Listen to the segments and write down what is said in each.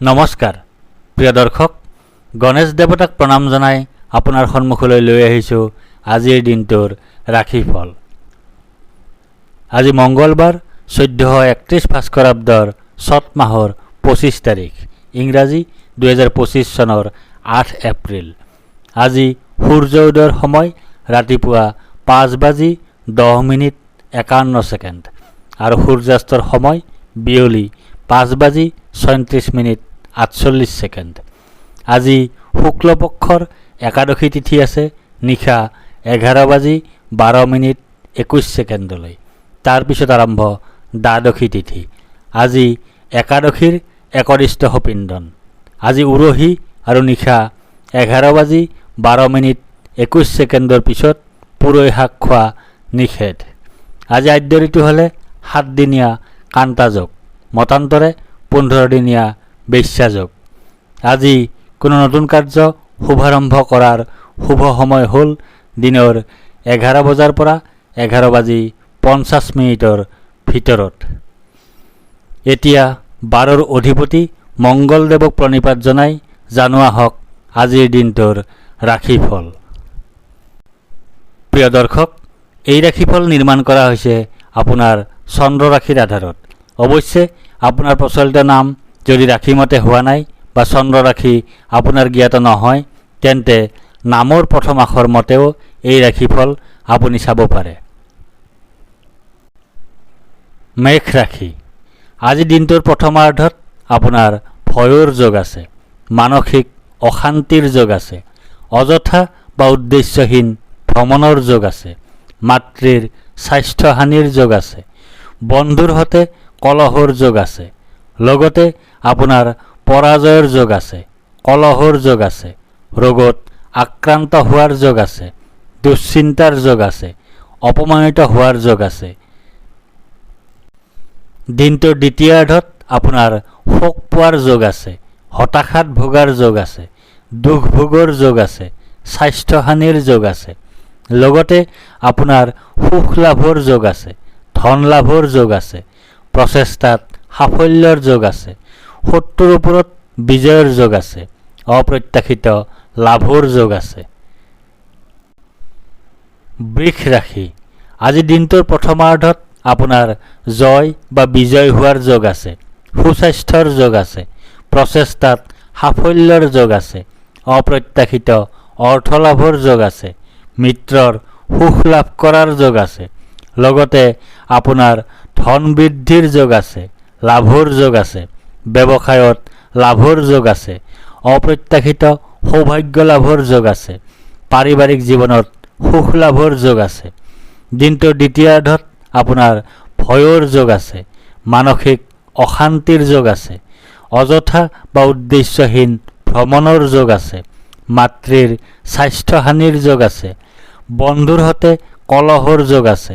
নমস্কাৰ প্ৰিয় দৰ্শক, গণেশ দেৱতাক প্ৰণাম জনাই আপোনাৰ সন্মুখলৈ লৈ আহিছোঁ আজিৰ দিনটোৰ ৰাশিফল। আজি মঙ্গলবাৰ 1431 ভাস্কৰাব্দৰ চত মাহৰ 25 তাৰিখ, ইংৰাজী 2025 চনৰ 8 এপ্ৰিল। আজি সূৰ্য উদয়ৰ সময় ৰাতিপুৱা 5:10:51 আৰু সূৰ্যাস্তৰ সময় বিয়লি 5:37:48। আজি শুক্লপক্ষৰ একাদশী তিথি আছে নিশা 11:12:21। তাৰপিছত আৰম্ভ দ্বাদশী তিথি। আজি একাদশীৰ একনিষ্ঠ পিণ্ডন। আজি উৰহী আৰু নিশা 11:12:21 পিছত পুৰৈ শাক খোৱা নিষেধ। আজি আদ্য ঋতু হ'লে 7 দিনীয়া কান্তাযোগ, মতান্তৰে 15 দিনীয়া বেশ্যাযোগ। আজি কোনো নতুন কাৰ্য শুভাৰম্ভ কৰাৰ শুভ সময় হ'ল দিনৰ 11 বজাৰ পৰা 11:50 ভিতৰত। এতিয়া 12ৰ অধিপতি মঙ্গলদেৱক প্ৰণিপাত জনাই জনোৱা হওক আজিৰ দিনটোৰ ৰাশিফল। প্ৰিয় দৰ্শক, এই ৰাশিফল নিৰ্মাণ কৰা হৈছে আপোনাৰ চন্দ্ৰ ৰাশিৰ আধাৰত। অৱশ্যে আপোনাৰ প্ৰচলিত নাম যদি ৰাশিমতে হোৱা নাই বা চন্দ্ৰ ৰাশি আপোনাৰ জ্ঞাত নহয়, তেন্তে নামৰ প্ৰথম আখৰ মতেও এই ৰাশিফল আপুনি চাব পাৰে। মেষ ৰাশি। আজি দিনটোৰ প্ৰথমাৰ্ধত আপোনাৰ ভয়ৰ যোগ আছে, মানসিক অশান্তিৰ যোগ আছে, অযথা বা উদ্দেশ্যহীন ভ্ৰমণৰ যোগ আছে, মাতৃৰ স্বাস্থ্যহানিৰ যোগ আছে, বন্ধুৰ সৈতে কলহৰ যোগ আছে, লগতে আপোনাৰ পৰাজয়ৰ যোগ আছে, কলহৰ যোগ আছে, ৰোগত আক্ৰান্ত হোৱাৰ যোগ আছে, দুশ্চিন্তাৰ যোগ আছে, অপমানিত হোৱাৰ যোগ আছে। দিনটোৰ দ্বিতীয়াৰ্ধত আপোনাৰ শোক পোৱাৰ যোগ আছে, হতাশাত ভোগাৰ যোগ আছে, দুখ ভোগৰ যোগ আছে, স্বাস্থ্যহানিৰ যোগ আছে, লগতে আপোনাৰ সুখ লাভৰ যোগ আছে, ধন লাভৰ যোগ আছে, প্ৰচেষ্টাত সাফল্যৰ যোগ আছে, শত্ৰুৰ ওপৰত বিজয়ৰ যোগ আছে, অপ্ৰত্যাশিত লাভৰ যোগ আছে। বৃষ ৰাশি। আজি দিনটোৰ প্ৰথমাৰ্ধত আপোনাৰ জয় বা বিজয় হোৱাৰ যোগ আছে, সুস্বাস্থ্যৰ যোগ আছে, প্ৰচেষ্টাত সাফল্যৰ যোগ আছে, অপ্ৰত্যাশিত অৰ্থ লাভৰ যোগ আছে, মিত্ৰৰ সুখ লাভ কৰাৰ যোগ আছে, লগতে আপোনাৰ ধন বৃদ্ধিৰ যোগ আছে, লাভৰ যোগ আছে, ব্যৱসায়ত লাভৰ যোগ আছে, অপ্ৰত্যাশিত সৌভাগ্য লাভৰ যোগ আছে, পাৰিবাৰিক জীৱনত সুখ লাভৰ যোগ আছে। দিনটোৰ দ্বিতীয়াৰ্ধত আপোনাৰ ভয়ৰ যোগ আছে, মানসিক অশান্তিৰ যোগ আছে, অযথা বা উদ্দেশ্যহীন ভ্ৰমণৰ যোগ আছে, মাতৃৰ স্বাস্থ্যহানিৰ যোগ আছে, বন্ধুৰ সৈতে কলহৰ যোগ আছে,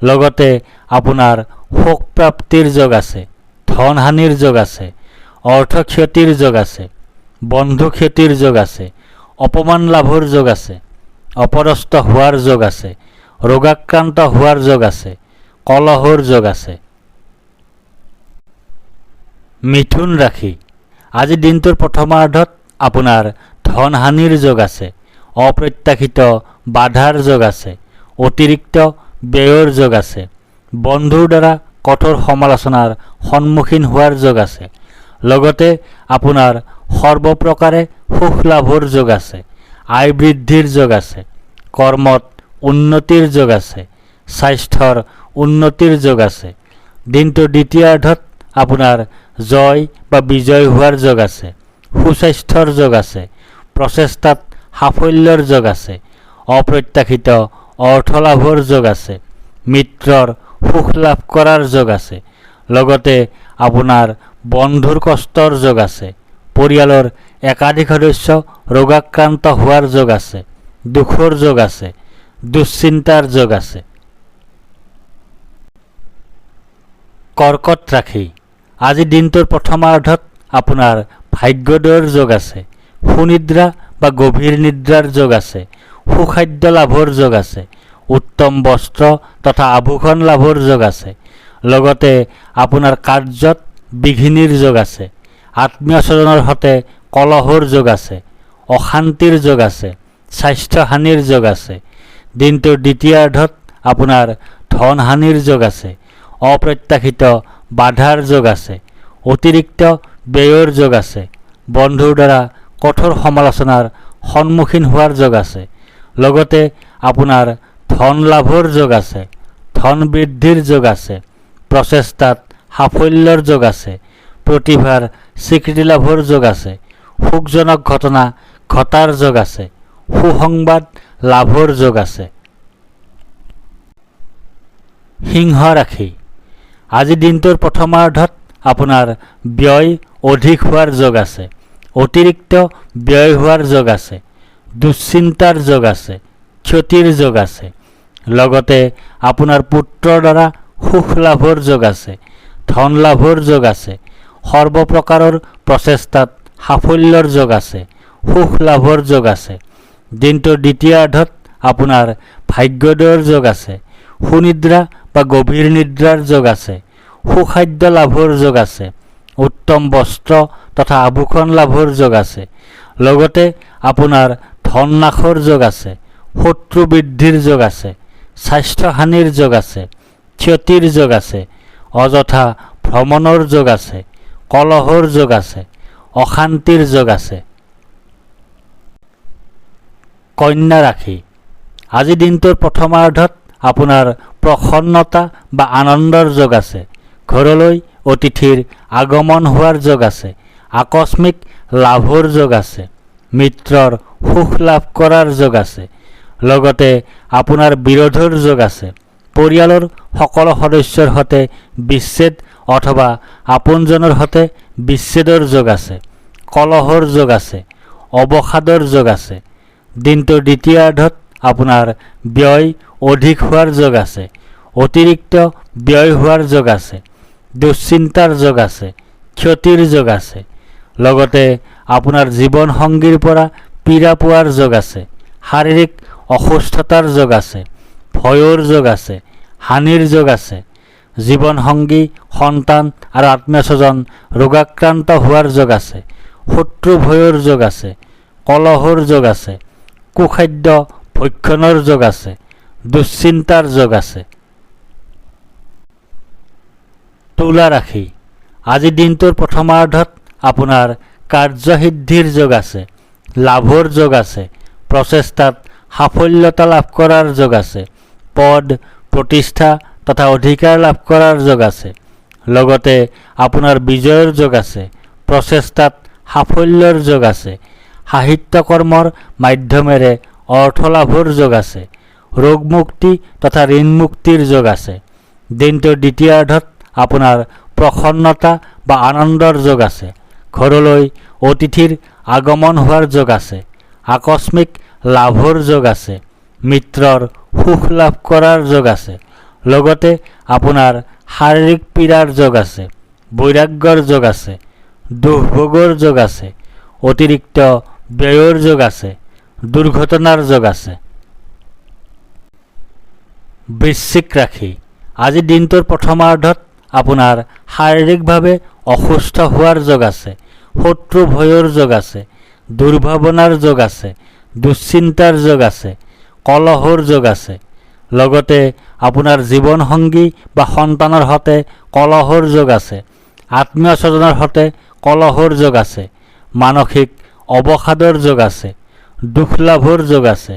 লগতে আপোনাৰ শোকপ্ৰাপ্তিৰ যোগ আছে, ধনহানিৰ যোগ আছে, অৰ্থ ক্ষতিৰ যোগ আছে, বন্ধু ক্ষতিৰ যোগ আছে, অপমান লাভৰ যোগ আছে, অপদস্থ হোৱাৰ যোগ আছে, ৰোগাক্ৰান্ত হোৱাৰ যোগ আছে, কলহৰ যোগ আছে। মিথুন ৰাশি। আজি দিনটোৰ প্ৰথমাৰ্ধত আপোনাৰ ধনহানিৰ যোগ আছে, অপ্ৰত্যাশিত বাধাৰ যোগ আছে, অতিৰিক্ত ব্যয়ৰ যোগ আছে, বন্ধুৰ দ্বাৰা কঠোৰ সমালোচনাৰ সন্মুখীন হোৱাৰ যোগ আছে, লগতে আপোনাৰ সৰ্বপ্ৰকাৰে সুখ লাভৰ যোগ আছে, আয় বৃদ্ধিৰ যোগ আছে, কৰ্মত উন্নতিৰ যোগ আছে, স্বাস্থ্যৰ উন্নতিৰ যোগ আছে। দিনটোৰ দ্বিতীয়াৰ্ধত আপোনাৰ জয় বা বিজয় হোৱাৰ যোগ আছে, সুস্বাস্থ্যৰ যোগ আছে, প্ৰচেষ্টাত সাফল্যৰ যোগ আছে, অপ্ৰত্যাশিত অৰ্থ লাভৰ যোগ আছে, মিত্ৰৰ সুখ লাভ কৰাৰ যোগ আছে, লগতে আপোনাৰ বন্ধুৰ কষ্টৰ যোগ আছে, পৰিয়ালৰ একাধিক সদস্য ৰোগাক্ৰান্ত হোৱাৰ যোগ আছে, দুখৰ যোগ আছে, দুশ্চিন্তাৰ যোগ আছে। কৰ্কট ৰাশি। আজি দিনটোৰ প্ৰথমাৰ্ধত আপোনাৰ ভাগ্যোদয়ৰ যোগ আছে, সুনিদ্ৰা বা গভীৰ নিদ্ৰাৰ যোগ আছে, সুখাদ্য লাভৰ যোগ আছে, উত্তম বস্ত্ৰ তথা আভূষণ লাভৰ যোগ আছে, লগতে আপোনাৰ কাৰ্যত বিঘিনিৰ যোগ আছে, আত্মীয় স্বজনৰ সৈতে কলহৰ যোগ আছে, অশান্তিৰ যোগ আছে, স্বাস্থ্যহানিৰ যোগ আছে। দিনটোৰ দ্বিতীয়াৰ্ধত আপোনাৰ ধনহানিৰ যোগ আছে, অপ্ৰত্যাশিত বাধাৰ যোগ আছে, অতিৰিক্ত ব্যয়ৰ যোগ আছে, বন্ধুৰ দ্বাৰা কঠোৰ সমালোচনাৰ সন্মুখীন হোৱাৰ যোগ আছে। লগতে আপোনাৰ ধন লাভৰ যোগ আছে, ধন বৃদ্ধিৰ যোগ আছে, প্ৰচেষ্টাত সাফল্যৰ যোগ আছে, প্ৰতিভাৰ স্বীকৃতি লাভৰ যোগ আছে, সুখজনক ঘটনা ঘটাৰ যোগ আছে, সুসংবাদ লাভৰ যোগ আছে। সিংহ ৰাশি, আজি দিনটোৰ প্ৰথমাৰ্ধত আপোনাৰ ব্যয় অধিক হোৱাৰ যোগ আছে, অতিৰিক্ত ব্যয় হোৱাৰ যোগ আছে, দুশ্চিন্তাৰ যোগ আছে, ক্ষতিৰ যোগ আছে। লগতে আপোনাৰ পুত্ৰৰ দ্বাৰা সুখ লাভৰ যোগ আছে, ধন লাভৰ যোগ আছে, সৰ্বপ্ৰকাৰৰ প্ৰচেষ্টাত সাফল্যৰ যোগ আছে, সুখ লাভৰ যোগ আছে। দিনটোৰ দ্বিতীয়াৰ্ধত আপোনাৰ ভাগ্যোদয়ৰ যোগ আছে, সুনিদ্ৰা বা গভীৰ নিদ্ৰাৰ যোগ আছে, সুখাদ্য লাভৰ যোগ আছে, উত্তম বস্ত্ৰ তথা আভূষণ লাভৰ যোগ আছে। লগতে আপোনাৰ ধন নাশৰ যোগ আছে, শত্ৰু বৃদ্ধিৰ যোগ আছে, স্বাস্থ্যহানিৰ যোগ আছে, ক্ষতিৰ যোগ আছে, অযথা ভ্ৰমণৰ যোগ আছে, কলহৰ যোগ আছে, অশান্তিৰ যোগ আছে। কন্যা ৰাশি, আজি দিনটোৰ প্ৰথমাৰ্ধত আপোনাৰ প্ৰসন্নতা বা আনন্দৰ যোগ আছে, ঘৰলৈ অতিথিৰ আগমন হোৱাৰ যোগ আছে, আকস্মিক লাভৰ যোগ আছে, মিত্ৰৰ সুখ লাভ কৰাৰ যোগ আছে। লগতে আপোনাৰ বিৰোধৰ যোগ আছে, পৰিয়ালৰ সকলো সদস্যৰ সৈতে বিচ্ছেদ অথবা আপোনজনৰ সৈতে বিচ্ছেদৰ যোগ আছে, কলহৰ যোগ আছে, অৱসাদৰ যোগ আছে। দিনটোৰ দ্বিতীয়াৰ্ধত আপোনাৰ ব্যয় অধিক হোৱাৰ যোগ আছে, অতিৰিক্ত ব্যয় হোৱাৰ যোগ আছে, দুশ্চিন্তাৰ যোগ আছে, ক্ষতিৰ যোগ আছে। লগতে আপোনাৰ জীৱনসংগীৰ পৰা পীড়া পোৱাৰ যোগ আছে, শাৰীৰিক অসুস্থতাৰ যোগ আছে, ভয়ৰ যোগ আছে, হানিৰ যোগ আছে। জীৱনসংগী, সন্তান আৰু আত্মীয় স্বজন ৰোগাক্ৰান্ত হোৱাৰ যোগ আছে, শত্ৰু ভয়ৰ যোগ আছে, কলহৰ যোগ আছে, কুখাদ্য ভক্ষণৰ যোগ আছে, দুশ্চিন্তাৰ যোগ আছে। তুলা ৰাশি, আজি দিনটোৰ প্ৰথমাৰ্ধত আপোনাৰ কাৰ্যসিদ্ধিৰ যোগ আছে, লাভৰ যোগ আছে, প্ৰচেষ্টাত সাফল্যতা লাভ কৰাৰ যোগ আছে, পদ প্ৰতিষ্ঠা তথা অধিকাৰ লাভ কৰাৰ যোগ আছে। লগতে আপোনাৰ বিজয়ৰ যোগ আছে, প্ৰচেষ্টাত সাফল্যৰ যোগ আছে, সাহিত্য কৰ্মৰ মাধ্যমেৰে অৰ্থ লাভৰ যোগ আছে, ৰোগমুক্তি তথা ঋণমুক্তিৰ যোগ আছে। দিনটোৰ দ্বিতীয়াৰ্ধত আপোনাৰ প্ৰসন্নতা বা আনন্দৰ যোগ আছে, ঘৰলৈ অতিথিৰ আগমন হোৱাৰ যোগ আছে, আকস্মিক লাভৰ যোগ আছে, মিত্ৰৰ সুখ লাভ কৰাৰ যোগ আছে। লগতে আপোনাৰ শাৰীৰিক পীড়াৰ যোগ আছে, বৈৰাগ্যৰ যোগ আছে, দুৰ্ভোগৰ যোগ আছে, অতিৰিক্ত ব্যয়ৰ যোগ আছে, দুৰ্ঘটনাৰ যোগ আছে। বৃশ্চিক ৰাশি, আজি দিনটোৰ প্ৰথমাৰ্ধত আপোনাৰ শাৰীৰিকভাৱে অসুস্থ হোৱাৰ যোগ আছে, শত্ৰু ভয়ৰ যোগ আছে, দুৰ্ভাৱনাৰ যোগ আছে, দুশ্চিন্তাৰ যোগ আছে, কলহৰ যোগ আছে। লগতে আপোনাৰ জীৱনসংগী বা সন্তানৰ সৈতে কলহৰ যোগ আছে, আত্মীয় স্বজনৰ সৈতে কলহৰ যোগ আছে, মানসিক অৱসাদৰ যোগ আছে, দুখ লাভৰ যোগ আছে।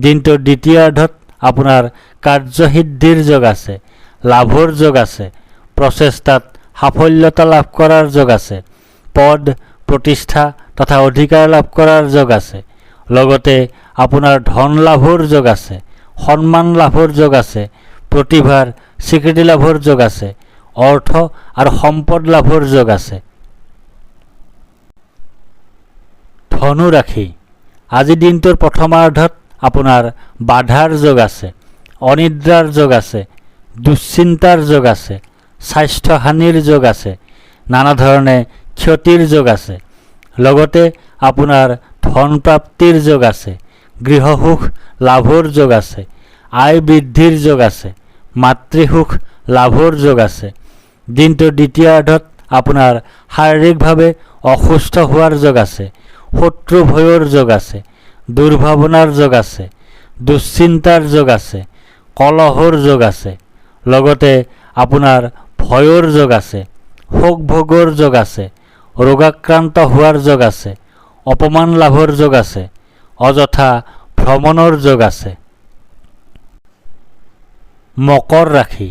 দিনটোৰ দ্বিতীয়াৰ্ধত আপোনাৰ কাৰ্যসিদ্ধিৰ যোগ আছে, লাভৰ যোগ আছে, প্ৰচেষ্টাত সাফল্যতা লাভ কৰাৰ যোগ আছে, পদ প্ৰতিষ্ঠা তথা অধিকাৰ লাভ কৰাৰ যোগ আছে। লগতে আপোনাৰ ধন লাভৰ যোগ আছে, সন্মান লাভৰ যোগ আছে, প্ৰতিভাৰ স্বীকৃতি লাভৰ যোগ আছে, অৰ্থ আৰু সম্পদ লাভৰ যোগ আছে। ধনু ৰাশি, আজি দিনটোৰ প্ৰথমাৰ্ধত আপোনাৰ বাধাৰ যোগ আছে, অনিদ্ৰাৰ যোগ আছে, দুশ্চিন্তাৰ যোগ আছে, স্বাস্থ্যহানিৰ যোগ আছে, নানা ধৰণে ক্ষতিৰ যোগ আছে। লগতে আপোনাৰ ধন প্ৰাপ্তিৰ যোগ আছে, গৃহসুখ লাভৰ যোগ আছে, আয় বৃদ্ধিৰ যোগ আছে, মাতৃসুখ লাভৰ যোগ আছে। দিনটোৰ দ্বিতীয়াৰ্ধত আপোনাৰ শাৰীৰিকভাৱে অসুস্থ হোৱাৰ যোগ আছে, শত্ৰু ভয়ৰ যোগ আছে, দুৰ্ভাৱনাৰ যোগ আছে, দুশ্চিন্তাৰ যোগ আছে, কলহৰ যোগ আছে, লগতে আপোনাৰ ভয়ৰ যোগ আছে, শোক ভোগৰ যোগ আছে, ৰোগাক্ৰান্ত হোৱাৰ যোগ আছে, অপমান লাভৰ যোগ আছে, অযথা ভ্ৰমণৰ যোগ আছে। মকৰ ৰাশি,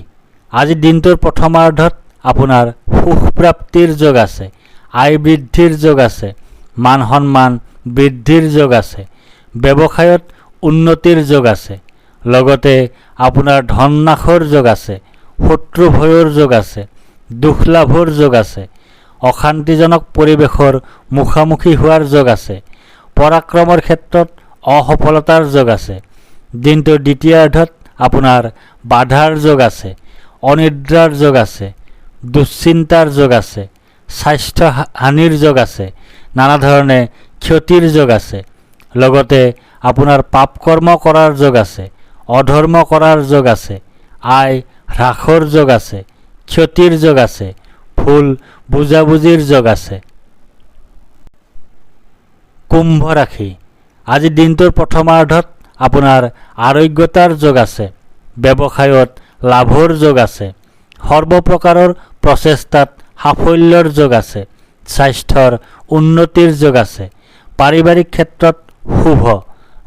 আজি দিনটোৰ প্ৰথমাৰ্ধত আপোনাৰ সুখ প্ৰাপ্তিৰ যোগ আছে, আয় বৃদ্ধিৰ যোগ আছে, মান সন্মান বৃদ্ধিৰ যোগ আছে, ব্যৱসায়ত উন্নতিৰ যোগ আছে, লগতে আপোনাৰ ধন নাশৰ যোগ আছে, শত্ৰু ভয়ৰ যোগ আছে, দুখ লাভৰ যোগ আছে, অশান্তিজনক পৰিৱেশৰ মুখামুখি হোৱাৰ যোগ আছে, পৰাক্ৰমৰ ক্ষেত্ৰত অসফলতাৰ যোগ আছে। দিনটোৰ দ্বিতীয়াৰ্ধত আপোনাৰ বাধাৰ যোগ আছে, অনিদ্ৰাৰ যোগ আছে, দুশ্চিন্তাৰ যোগ আছে, স্বাস্থ্য হানিৰ যোগ আছে, নানা ধৰণে ক্ষতিৰ যোগ আছে, লগতে আপোনাৰ পাপ কৰ্ম কৰাৰ যোগ আছে, অধৰ্ম কৰাৰ যোগ আছে, আয় হ্ৰাসৰ যোগ আছে, ক্ষতিৰ যোগ আছে, ভুল বুজাবুজিৰ যোগ আছে। কুম্ভ ৰাশি, আজি দিনটোৰ প্ৰথমাৰ্ধত আপোনাৰ আৰোগ্যতাৰ যোগ আছে, ব্যৱসায়ত লাভৰ যোগ আছে, সৰ্বপ্ৰকাৰৰ প্ৰচেষ্টাত সাফল্যৰ যোগ আছে, স্বাস্থ্যৰ উন্নতিৰ যোগ আছে, পাৰিবাৰিক ক্ষেত্ৰত শুভ,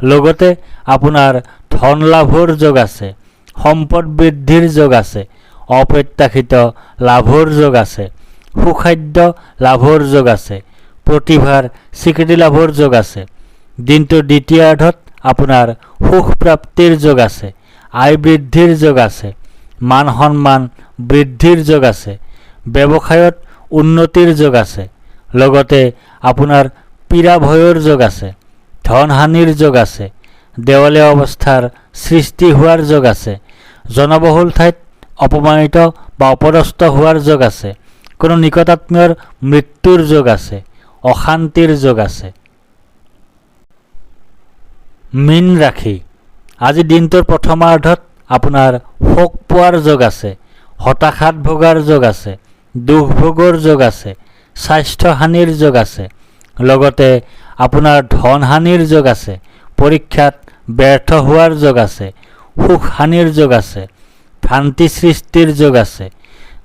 লগতে আপোনাৰ ধন লাভৰ যোগ আছে, সম্পদ বৃদ্ধিৰ যোগ আছে, অপ্ৰত্যাশিত লাভৰ যোগ আছে, সুখাদ্য লাভৰ যোগ আছে, প্ৰতিভাৰ স্বীকৃতি লাভৰ যোগ আছে। দিনটোৰ দ্বিতীয়াৰ্ধত আপোনাৰ সুখ প্ৰাপ্তিৰ যোগ আছে, আয় বৃদ্ধিৰ যোগ আছে, মান সন্মান বৃদ্ধিৰ যোগ আছে, ব্যৱসায়ত উন্নতিৰ যোগ আছে, লগতে আপোনাৰ পীড়া ভয়ৰ যোগ আছে, ধন হানিৰ যোগ আছে, দেৱালীয়া অৱস্থাৰ সৃষ্টি হোৱাৰ যোগ আছে, জনবহুল ঠাইত অপমানিত বা অপদস্থ হোৱাৰ যোগ আছে, কোনো নিকটাত্মীয়ৰ মৃত্যুৰ যোগ আছে, অশান্তিৰ যোগ আছে। মীন ৰাশি, আজি দিনটোৰ প্ৰথমাৰ্ধত আপোনাৰ শোক পোৱাৰ যোগ আছে, হতাশাত ভোগাৰ যোগ আছে, দুখ ভোগৰ যোগ আছে, স্বাস্থ্য হানিৰ যোগ আছে, লগতে আপোনাৰ ধন হানিৰ যোগ আছে, পৰীক্ষাত ব্যৰ্থ হোৱাৰ যোগ আছে, সুখ হানিৰ যোগ আছে, ভ্ৰান্তি সৃষ্টিৰ যোগ আছে।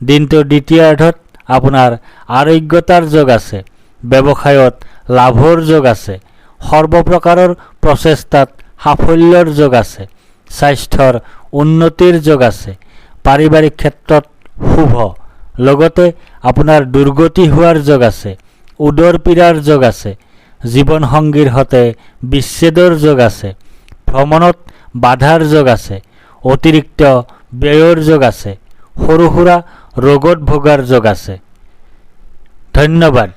দিনটোৰ দ্বিতীয়াৰ্ধত আপোনাৰ আৰোগ্যতাৰ যোগ আছে, ব্যৱসায়ত লাভৰ যোগ আছে, সৰ্বপ্ৰকাৰৰ প্ৰচেষ্টাত সাফল্যৰ যোগ আছে, স্বাস্থ্যৰ উন্নতিৰ যোগ আছে, পাৰিবাৰিক ক্ষেত্ৰত শুভ, লগতে আপোনাৰ দুৰ্গতি হোৱাৰ যোগ আছে, উদৰ পীড়াৰ যোগ আছে, জীৱনসংগীৰ সৈতে বিচ্ছেদৰ যোগ আছে, ভ্ৰমণত বাধাৰ যোগ আছে, অতিৰিক্ত ব্যয়ৰ যোগ আছে, সৰু সুৰা ৰোগত ভোগাৰ যোগ আছে। ধন্যবাদ।